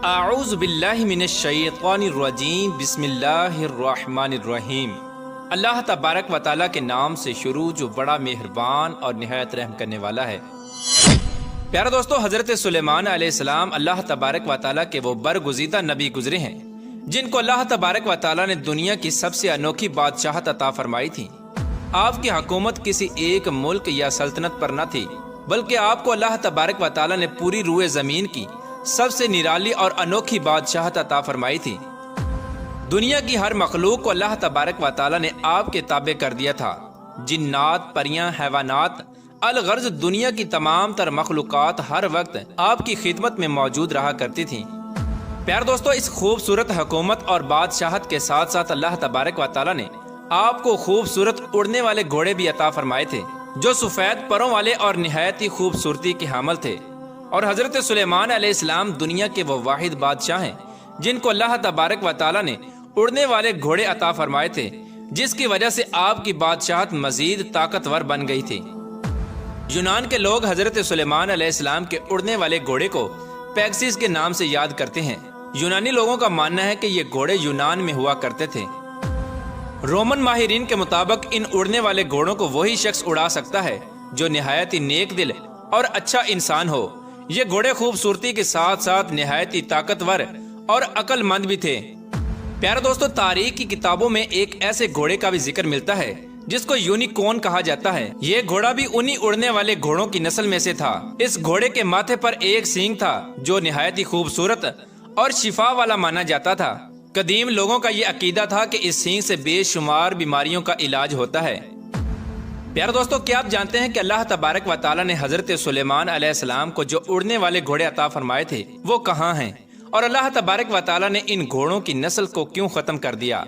اعوذ باللہ من الشیطان الرجیم بسم اللہ الرحمن الرحیم۔ اللہ تبارک و تعالیٰ کے نام سے شروع جو بڑا مہربان اور نہایت رحم کرنے والا ہے۔ پیارا دوستو، حضرت سلیمان علیہ السلام اللہ تبارک و تعالیٰ کے وہ برگزیدہ نبی گزرے ہیں جن کو اللہ تبارک و تعالیٰ نے دنیا کی سب سے انوکھی بادشاہت عطا فرمائی تھی۔ آپ کی حکومت کسی ایک ملک یا سلطنت پر نہ تھی، بلکہ آپ کو اللہ تبارک و تعالیٰ نے پوری روئے زمین کی سب سے نرالی اور انوکھی بادشاہت عطا فرمائی تھی۔ دنیا کی ہر مخلوق کو اللہ تبارک و تعالیٰ نے آپ کے تابع کر دیا تھا۔ جنات، پریاں، حیوانات، الغرض دنیا کی تمام تر مخلوقات ہر وقت آپ کی خدمت میں موجود رہا کرتی تھیں۔ پیار دوستو، اس خوبصورت حکومت اور بادشاہت کے ساتھ ساتھ اللہ تبارک و تعالیٰ نے آپ کو خوبصورت اڑنے والے گھوڑے بھی عطا فرمائے تھے جو سفید پروں والے اور نہایت ہی خوبصورتی کے حامل تھے۔ اور حضرت سلیمان علیہ السلام دنیا کے وہ واحد بادشاہ ہیں جن کو اللہ تبارک و تعالیٰ نے اڑنے والے گھوڑے عطا فرمائے تھے، جس کی وجہ سے آپ کی بادشاہت مزید طاقتور بن گئی تھی۔ یونان کے لوگ حضرت سلیمان علیہ السلام کے اڑنے والے گھوڑے کو پیگسس کے نام سے یاد کرتے ہیں۔ یونانی لوگوں کا ماننا ہے کہ یہ گھوڑے یونان میں ہوا کرتے تھے۔ رومن ماہرین کے مطابق ان اڑنے والے گھوڑوں کو وہی شخص اڑا سکتا ہے جو نہایت ہی نیک دل اور اچھا انسان ہو۔ یہ گھوڑے خوبصورتی کے ساتھ ساتھ نہایت ہی طاقتور اور عقل مند بھی تھے۔ پیارے دوستو، تاریخ کی کتابوں میں ایک ایسے گھوڑے کا بھی ذکر ملتا ہے جس کو یونیکورن کہا جاتا ہے۔ یہ گھوڑا بھی انہی اڑنے والے گھوڑوں کی نسل میں سے تھا۔ اس گھوڑے کے ماتھے پر ایک سینگ تھا جو نہایت ہی خوبصورت اور شفا والا مانا جاتا تھا۔ قدیم لوگوں کا یہ عقیدہ تھا کہ اس سینگ سے بے شمار بیماریوں کا علاج ہوتا ہے۔ پیارے دوستو، کیا آپ جانتے ہیں کہ اللہ تبارک و تعالیٰ نے حضرت سلیمان علیہ السلام کو جو اڑنے والے گھوڑے عطا فرمائے تھے وہ کہاں ہیں، اور اللہ تبارک و تعالیٰ نے ان گھوڑوں کی نسل کو کیوں ختم کر دیا،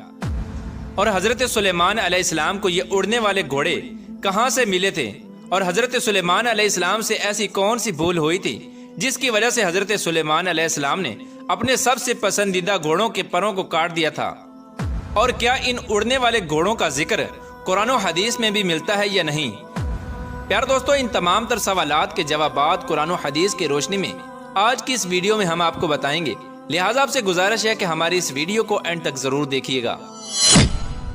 اور حضرت سلیمان علیہ السلام کو یہ اڑنے والے گھوڑے کہاں سے ملے تھے، اور حضرت سلیمان علیہ السلام سے ایسی کون سی بھول ہوئی تھی جس کی وجہ سے حضرت سلیمان علیہ السلام نے اپنے سب سے پسندیدہ گھوڑوں کے پروں کو کاٹ دیا تھا، اور کیا ان اڑنے والے گھوڑوں کا ذکر قرآن و حدیث میں بھی ملتا ہے یا نہیں؟ پیار دوستو، ان تمام تر سوالات کے جوابات قرآن و حدیث کی روشنی میں آج کی اس ویڈیو میں ہم آپ کو بتائیں گے، لہٰذا آپ سے گزارش ہے کہ ہماری اس ویڈیو کو اینڈ تک ضرور دیکھیے گا۔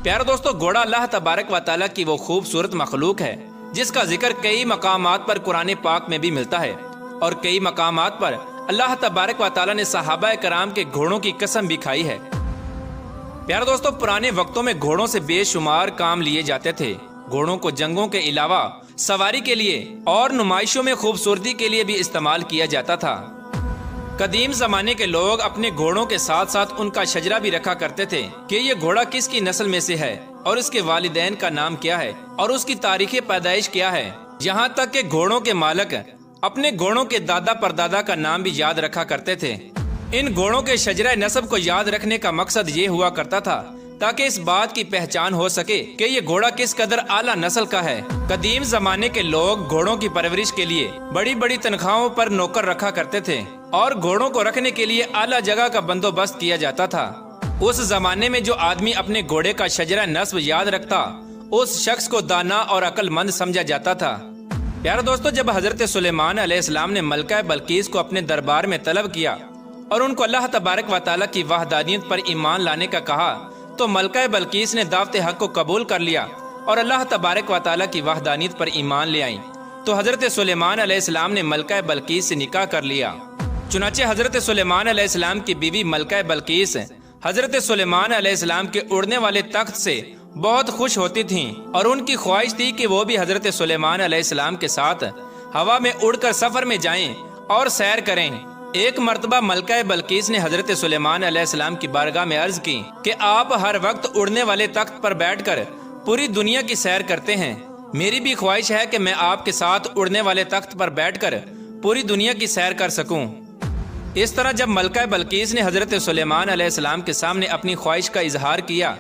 پیار دوستو، گھوڑا اللہ تبارک و تعالیٰ کی وہ خوبصورت مخلوق ہے جس کا ذکر کئی مقامات پر قرآن پاک میں بھی ملتا ہے، اور کئی مقامات پر اللہ تبارک و تعالیٰ نے صحابہ کرام کے گھوڑوں کی قسم بھی کھائی ہے۔ پیارے دوستو، پرانے وقتوں میں گھوڑوں سے بے شمار کام لیے جاتے تھے۔ گھوڑوں کو جنگوں کے علاوہ سواری کے لیے اور نمائشوں میں خوبصورتی کے لیے بھی استعمال کیا جاتا تھا۔ قدیم زمانے کے لوگ اپنے گھوڑوں کے ساتھ ساتھ ان کا شجرہ بھی رکھا کرتے تھے کہ یہ گھوڑا کس کی نسل میں سے ہے، اور اس کے والدین کا نام کیا ہے، اور اس کی تاریخ پیدائش کیا ہے۔ یہاں تک کہ گھوڑوں کے مالک اپنے گھوڑوں کے دادا پردادا کا نام بھی یاد رکھا کرتے تھے۔ ان گھوڑوں کے شجرہ نسب کو یاد رکھنے کا مقصد یہ ہوا کرتا تھا تاکہ اس بات کی پہچان ہو سکے کہ یہ گھوڑا کس قدر اعلیٰ نسل کا ہے۔ قدیم زمانے کے لوگ گھوڑوں کی پرورش کے لیے بڑی بڑی تنخواہوں پر نوکر رکھا کرتے تھے، اور گھوڑوں کو رکھنے کے لیے اعلیٰ جگہ کا بندوبست کیا جاتا تھا۔ اس زمانے میں جو آدمی اپنے گھوڑے کا شجرہ نسب یاد رکھتا، اس شخص کو دانا اور عقل مند سمجھا جاتا تھا۔ پیارے دوستو، جب حضرت سلیمان علیہ السلام نے ملکہ بلقیس کو اپنے دربار میں طلب کیا اور ان کو اللہ تبارک و تعالیٰ کی وحدانیت پر ایمان لانے کا کہا، تو ملکہ بلقیس نے دعوت حق کو قبول کر لیا اور اللہ تبارک و تعالیٰ کی وحدانیت پر ایمان لے آئیں۔ تو حضرت سلیمان علیہ السلام نے ملکہ بلقیس سے نکاح کر لیا۔ چنانچہ حضرت سلیمان علیہ السلام کی بیوی ملکہ بلقیس حضرت سلیمان علیہ السلام کے اڑنے والے تخت سے بہت خوش ہوتی تھیں، اور ان کی خواہش تھی کہ وہ بھی حضرت سلیمان علیہ السلام کے ساتھ ہوا میں اڑ کر سفر میں جائیں اور سیر کریں۔ ایک مرتبہ ملکہ بلقیس نے حضرت سلیمان علیہ السلام کی بارگاہ میں عرض کی کہ آپ ہر وقت اڑنے والے تخت پر بیٹھ کر پوری دنیا کی سیر کرتے ہیں، میری بھی خواہش ہے کہ میں آپ کے ساتھ اڑنے والے تخت پر بیٹھ کر پوری دنیا کی سیر کر سکوں۔ اس طرح جب ملکہ بلقیس نے حضرت سلیمان علیہ السلام کے سامنے اپنی خواہش کا اظہار کیا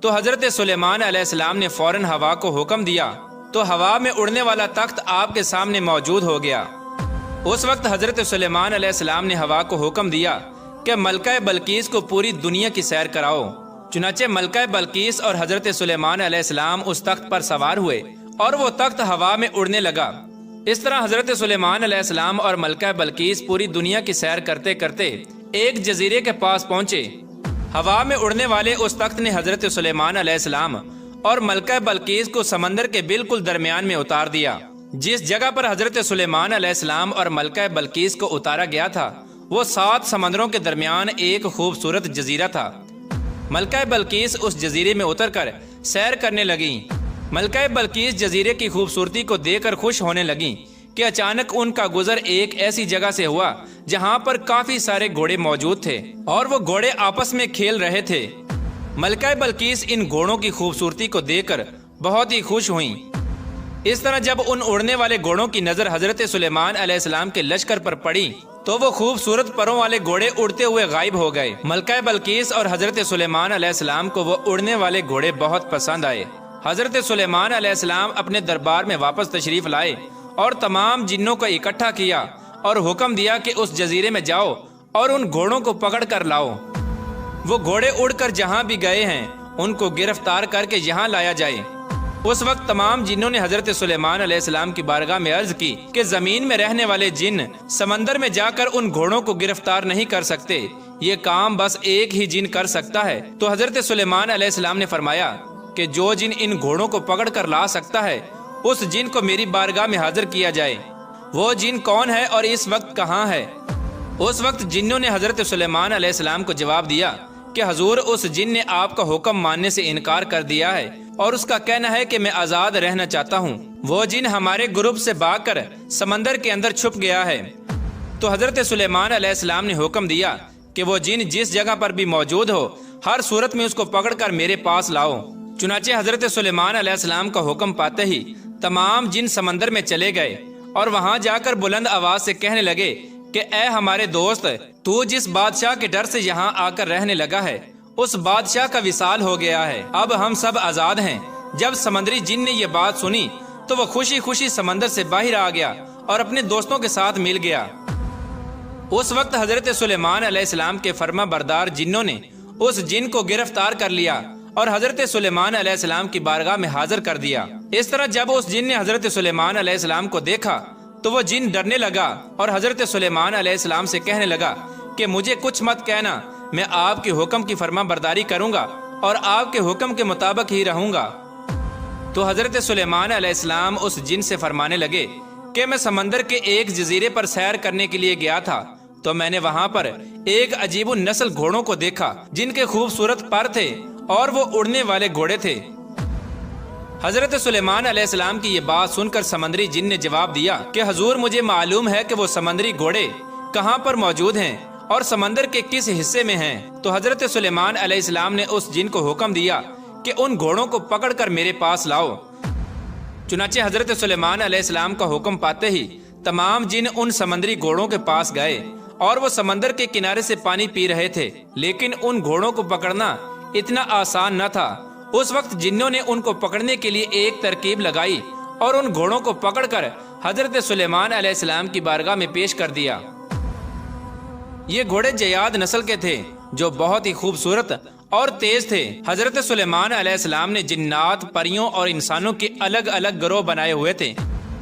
تو حضرت سلیمان علیہ السلام نے فوراً ہوا کو حکم دیا، تو ہوا میں اڑنے والا تخت آپ کے سامنے موجود ہو گیا۔ اس وقت حضرت سلیمان علیہ السلام نے ہوا کو حکم دیا کہ ملکہ بلقیس کو پوری دنیا کی سیر کراؤ۔ چنانچہ ملکہ بلقیس اور حضرت سلیمان علیہ السلام اس تخت پر سوار ہوئے اور وہ تخت ہوا میں اڑنے لگا۔ اس طرح حضرت سلیمان علیہ السلام اور ملکہ بلقیس پوری دنیا کی سیر کرتے کرتے ایک جزیرے کے پاس پہنچے۔ ہوا میں اڑنے والے اس تخت نے حضرت سلیمان علیہ السلام اور ملکہ بلقیس کو سمندر کے بالکل درمیان میں اتار دیا۔ جس جگہ پر حضرت سلیمان علیہ السلام اور ملکہ بلقیس کو اتارا گیا تھا وہ 7 سمندروں کے درمیان ایک خوبصورت جزیرہ تھا۔ ملکہ بلقیس اس جزیرے میں اتر کر سیر کرنے لگیں۔ ملکہ بلقیس جزیرے کی خوبصورتی کو دیکھ کر خوش ہونے لگیں کہ اچانک ان کا گزر ایک ایسی جگہ سے ہوا جہاں پر کافی سارے گھوڑے موجود تھے اور وہ گھوڑے آپس میں کھیل رہے تھے۔ ملکہ بلقیس ان گھوڑوں کی خوبصورتی کو دیکھ کر بہت ہی خوش ہوئیں۔ اس طرح جب ان اڑنے والے گھوڑوں کی نظر حضرت سلیمان علیہ السلام کے لشکر پر پڑی تو وہ خوبصورت پروں والے گھوڑے اڑتے ہوئے غائب ہو گئے۔ ملکہ بلقیس اور حضرت سلیمان علیہ السلام کو وہ اڑنے والے گھوڑے بہت پسند آئے۔ حضرت سلیمان علیہ السلام اپنے دربار میں واپس تشریف لائے اور تمام جنوں کو اکٹھا کیا اور حکم دیا کہ اس جزیرے میں جاؤ اور ان گھوڑوں کو پکڑ کر لاؤ۔ وہ گھوڑے اڑ کر جہاں بھی گئے ہیں ان کو گرفتار کر کے یہاں لایا جائے۔ اس وقت تمام جنوں نے حضرت سلیمان علیہ السلام کی بارگاہ میں عرض کی کہ زمین میں رہنے والے جن سمندر میں جا کر ان گھوڑوں کو گرفتار نہیں کر سکتے، یہ کام بس ایک ہی جن کر سکتا ہے۔ تو حضرت سلیمان علیہ السلام نے فرمایا کہ جو جن ان گھوڑوں کو پکڑ کر لا سکتا ہے اس جن کو میری بارگاہ میں حاضر کیا جائے۔ وہ جن کون ہے اور اس وقت کہاں ہے؟ اس وقت جنوں نے حضرت سلیمان علیہ السلام کو جواب دیا کہ حضور اس جن نے آپ کا حکم ماننے سے انکار کر دیا ہے اور اس کا کہنا ہے کہ میں آزاد رہنا چاہتا ہوں۔ وہ جن ہمارے گروپ سے بھاگ کر سمندر کے اندر چھپ گیا ہے۔ تو حضرت سلیمان علیہ السلام نے حکم دیا کہ وہ جن جس جگہ پر بھی موجود ہو ہر صورت میں اس کو پکڑ کر میرے پاس لاؤ۔ چنانچہ حضرت سلیمان علیہ السلام کا حکم پاتے ہی تمام جن سمندر میں چلے گئے اور وہاں جا کر بلند آواز سے کہنے لگے کہ اے ہمارے دوست، تو جس بادشاہ کے ڈر سے یہاں آ کر رہنے لگا ہے اس بادشاہ کا وصال ہو گیا ہے، اب ہم سب آزاد ہیں۔ جب سمندری جن نے یہ بات سنی تو وہ خوشی خوشی سمندر سے باہر آ گیا اور اپنے دوستوں کے ساتھ مل گیا۔ اس وقت حضرت سلیمان علیہ السلام کے فرما بردار جنوں نے اس جن کو گرفتار کر لیا اور حضرت سلیمان علیہ السلام کی بارگاہ میں حاضر کر دیا۔ اس طرح جب اس جن نے حضرت سلیمان علیہ السلام کو دیکھا تو وہ جن ڈرنے لگا اور حضرت سلیمان علیہ السلام سے کہنے لگا کہ مجھے کچھ مت کہنا، میں آپ کے حکم کی فرما برداری کروں گا اور آپ کے حکم کے مطابق ہی رہوں گا۔ تو حضرت سلیمان علیہ السلام اس جن سے فرمانے لگے کہ میں سمندر کے ایک جزیرے پر سیر کرنے کے لیے گیا تھا تو میں نے وہاں پر ایک عجیب النسل گھوڑوں کو دیکھا جن کے خوبصورت پر تھے اور وہ اڑنے والے گھوڑے تھے۔ حضرت سلیمان علیہ السلام کی یہ بات سن کر سمندری جن نے جواب دیا کہ حضور مجھے معلوم ہے کہ وہ سمندری گھوڑے کہاں پر موجود ہیں اور سمندر کے کس حصے میں ہیں۔ تو حضرت سلیمان علیہ السلام نے اس جن کو حکم دیا کہ ان گھوڑوں کو پکڑ کر میرے پاس لاؤ۔ چنانچہ حضرت سلیمان علیہ السلام کا حکم پاتے ہی تمام جن ان سمندری گھوڑوں کے پاس گئے اور وہ سمندر کے کنارے سے پانی پی رہے تھے، لیکن ان گھوڑوں کو پکڑنا اتنا آسان نہ تھا۔ اس وقت جنوں نے ان کو پکڑنے کے لیے ایک ترکیب لگائی اور ان گھوڑوں کو پکڑ کر حضرت سلیمان علیہ السلام کی بارگاہ میں پیش کر دیا۔ یہ گھوڑے جیاد نسل کے تھے جو بہت ہی خوبصورت اور تیز تھے۔ حضرت سلیمان علیہ السلام نے جنات، پریوں اور انسانوں کے الگ الگ گروہ بنائے ہوئے تھے۔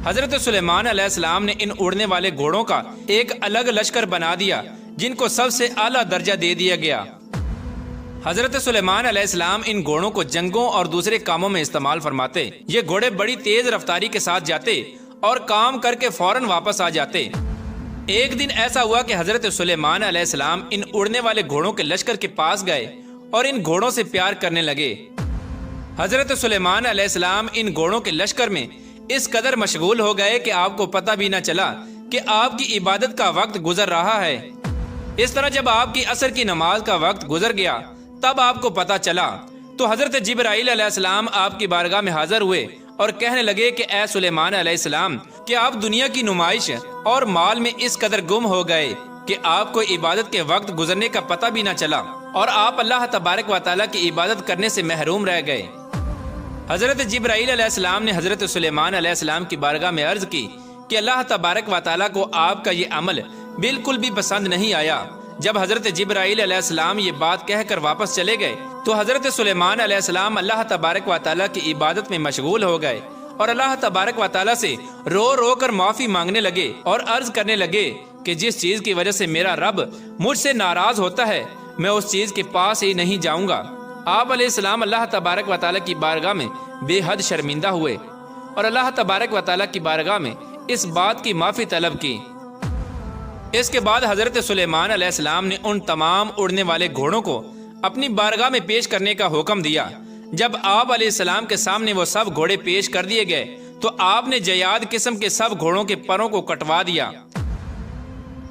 حضرت سلیمان علیہ السلام نے ان اڑنے والے گھوڑوں کا ایک الگ لشکر بنا دیا جن کو سب سے اعلیٰ درجہ دے دیا گیا۔ حضرت سلیمان علیہ السلام ان گھوڑوں کو جنگوں اور دوسرے کاموں میں استعمال فرماتے۔ یہ گھوڑے بڑی تیز رفتاری کے ساتھ جاتے اور کام کر کے فوراً واپس آ جاتے۔ ایک دن ایسا ہوا کہ حضرت سلیمان علیہ السلام ان اڑنے والے گھوڑوں کے لشکر کے پاس گئے اور ان گھوڑوں سے پیار کرنے لگے۔ حضرت سلیمان علیہ السلام ان گھوڑوں کے لشکر میں اس قدر مشغول ہو گئے کہ آپ کو پتہ بھی نہ چلا کہ آپ کی عبادت کا وقت گزر رہا ہے۔ اس طرح جب آپ کی عصر کی نماز کا وقت گزر گیا تب آپ کو پتہ چلا تو حضرت جبرائیل علیہ السلام آپ کی بارگاہ میں حاضر ہوئے اور کہنے لگے کہ اے سلیمان علیہ السلام، کہ آپ دنیا کی نمائش اور مال میں اس قدر گم ہو گئے کہ آپ کو عبادت کے وقت گزرنے کا پتہ بھی نہ چلا اور آپ اللہ تبارک و تعالیٰ کی عبادت کرنے سے محروم رہ گئے۔ حضرت جبرائیل علیہ السلام نے حضرت سلیمان علیہ السلام کی بارگاہ میں عرض کی کہ اللہ تبارک و تعالیٰ کو آپ کا یہ عمل بالکل بھی پسند نہیں آیا۔ جب حضرت جبرائیل علیہ السلام یہ بات کہہ کر واپس چلے گئے تو حضرت سلیمان علیہ السلام اللہ تبارک و تعالیٰ کی عبادت میں مشغول ہو گئے اور اللہ تبارک و تعالیٰ سے رو رو کر معافی مانگنے لگے اور عرض کرنے لگے کہ جس چیز کی وجہ سے میرا رب مجھ سے ناراض ہوتا ہے میں اس چیز کے پاس ہی نہیں جاؤں گا۔ آپ علیہ السلام اللہ تبارک و تعالیٰ کی بارگاہ میں بے حد شرمندہ ہوئے اور اللہ تبارک و تعالیٰ کی بارگاہ میں اس بات کی معافی طلب کی۔ اس کے بعد حضرت سلیمان علیہ السلام نے ان تمام اڑنے والے گھوڑوں کو اپنی بارگاہ میں پیش کرنے کا حکم دیا۔ جب آپ علیہ السلام کے سامنے وہ سب گھوڑے پیش کر دیے گئے تو آپ نے جیاد قسم کے سب گھوڑوں کے پروں کو کٹوا دیا،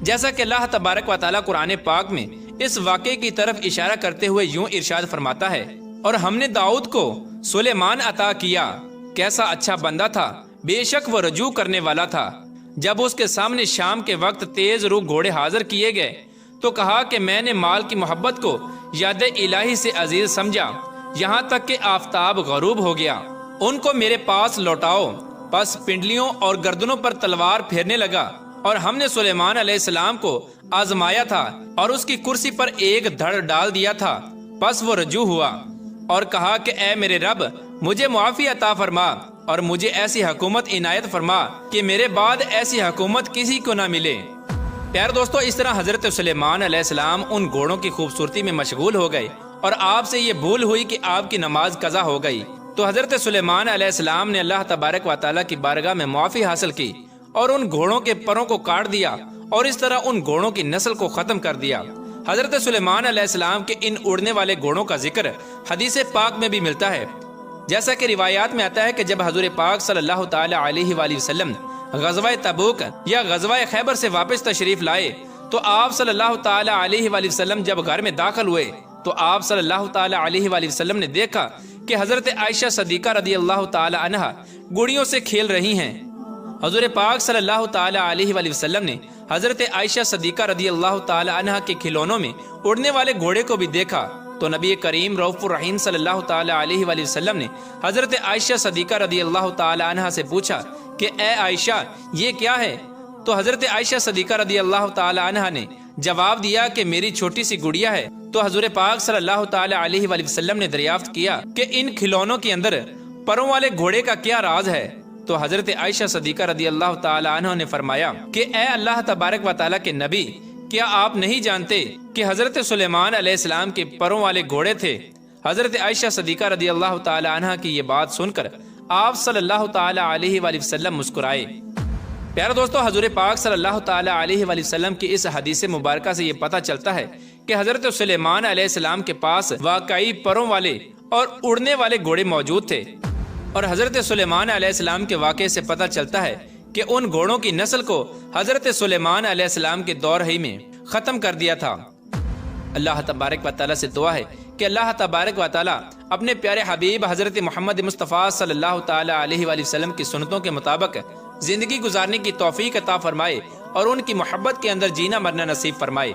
جیسا کہ اللہ تبارک و تعالیٰ قرآن پاک میں اس واقعے کی طرف اشارہ کرتے ہوئے یوں ارشاد فرماتا ہے، اور ہم نے داؤد کو سلیمان عطا کیا، کیسا اچھا بندہ تھا، بے شک وہ رجوع کرنے والا تھا۔ جب اس کے سامنے شام کے وقت تیز رو گھوڑے حاضر کیے گئے تو کہا کہ میں نے مال کی محبت کو یاد الہی سے عزیز سمجھا، یہاں تک کہ آفتاب غروب ہو گیا، ان کو میرے پاس لوٹاؤ۔ پس پنڈلیوں اور گردنوں پر تلوار پھیرنے لگا، اور ہم نے سلیمان علیہ السلام کو آزمایا تھا اور اس کی کرسی پر ایک دھڑ ڈال دیا تھا۔ پس وہ رجوع ہوا اور کہا کہ اے میرے رب، مجھے معافی عطا فرما اور مجھے ایسی حکومت عنایت فرما کہ میرے بعد ایسی حکومت کسی کو نہ ملے۔ پیارے دوستو، اس طرح حضرت سلیمان علیہ السلام ان گھوڑوں کی خوبصورتی میں مشغول ہو گئے اور آپ سے یہ بھول ہوئی کہ آپ کی نماز قضا ہو گئی، تو حضرت سلیمان علیہ السلام نے اللہ تبارک و تعالیٰ کی بارگاہ میں معافی حاصل کی اور ان گھوڑوں کے پروں کو کاٹ دیا اور اس طرح ان گھوڑوں کی نسل کو ختم کر دیا۔ حضرت سلیمان علیہ السلام کے ان اڑنے والے گھوڑوں کا ذکر حدیث پاک میں بھی ملتا ہے، جیسا کہ روایات میں آتا ہے کہ جب حضور پاک صلی اللہ تعالی علیہ وآلہ وسلم غزوہ تبوک یا غزوہ خیبر سے واپس تشریف لائے تو آپ صلی اللہ تعالی علیہ وآلہ وسلم جب گھر میں داخل ہوئے تو آپ صلی اللہ تعالی علیہ وآلہ وسلم نے دیکھا کہ حضرت عائشہ صدیقہ رضی اللہ تعالی عنہا گڑیوں سے کھیل رہی ہیں۔ حضور پاک صلی اللہ تعالی علیہ وآلہ وسلم نے حضرت عائشہ صدیقہ رضی اللہ تعالی عنہا کے کھلونوں میں اڑنے والے گھوڑے کو بھی دیکھا تو نبی کریم رؤوف الرحیم صلی اللہ تعالی علیہ وآلہ وسلم نے حضرت عائشہ صدیقہ رضی اللہ تعالی عنہا سے پوچھا کہ اے عائشہ یہ کیا ہے؟ تو حضرت عائشہ صدیقہ رضی اللہ تعالی عنہا نے جواب دیا کہ میری چھوٹی سی گڑیا ہے۔ تو حضور پاک صلی اللہ تعالی علیہ وآلہ وسلم نے دریافت کیا کہ ان کھلونوں کے اندر پروں والے گھوڑے کا کیا راز ہے؟ تو حضرت عائشہ صدیقہ رضی اللہ تعالی عنہ نے فرمایا کہ اے اللہ تبارک و تعالیٰ کے نبی، کیا آپ نہیں جانتے کہ حضرت سلیمان علیہ السلام کے پروں والے گھوڑے تھے؟ حضرت عائشہ صدیقہ رضی اللہ تعالی عنہ کی یہ بات سن کر آپ صلی اللہ تعالی علیہ وآلہ وسلم مسکرائے۔ پیارے دوستو، حضور پاک صلی اللہ تعالی علیہ وآلہ وسلم کی اس حدیث مبارکہ سے یہ پتہ چلتا ہے کہ حضرت سلیمان علیہ السلام کے پاس واقعی پروں والے اور اڑنے والے گھوڑے موجود تھے، اور حضرت سلیمان علیہ السلام کے واقعے سے پتہ چلتا ہے کہ ان گھوڑوں کی نسل کو حضرت سلیمان علیہ السلام کے دور ہی میں ختم کر دیا تھا۔ اللہ تبارک و تعالیٰ سے دعا ہے کہ اللہ تبارک و تعالیٰ اپنے پیارے حبیب حضرت محمد مصطفیٰ صلی اللہ تعالی علیہ وآلہ وسلم کی سنتوں کے مطابق زندگی گزارنے کی توفیق عطا فرمائے اور ان کی محبت کے اندر جینا مرنا نصیب فرمائے۔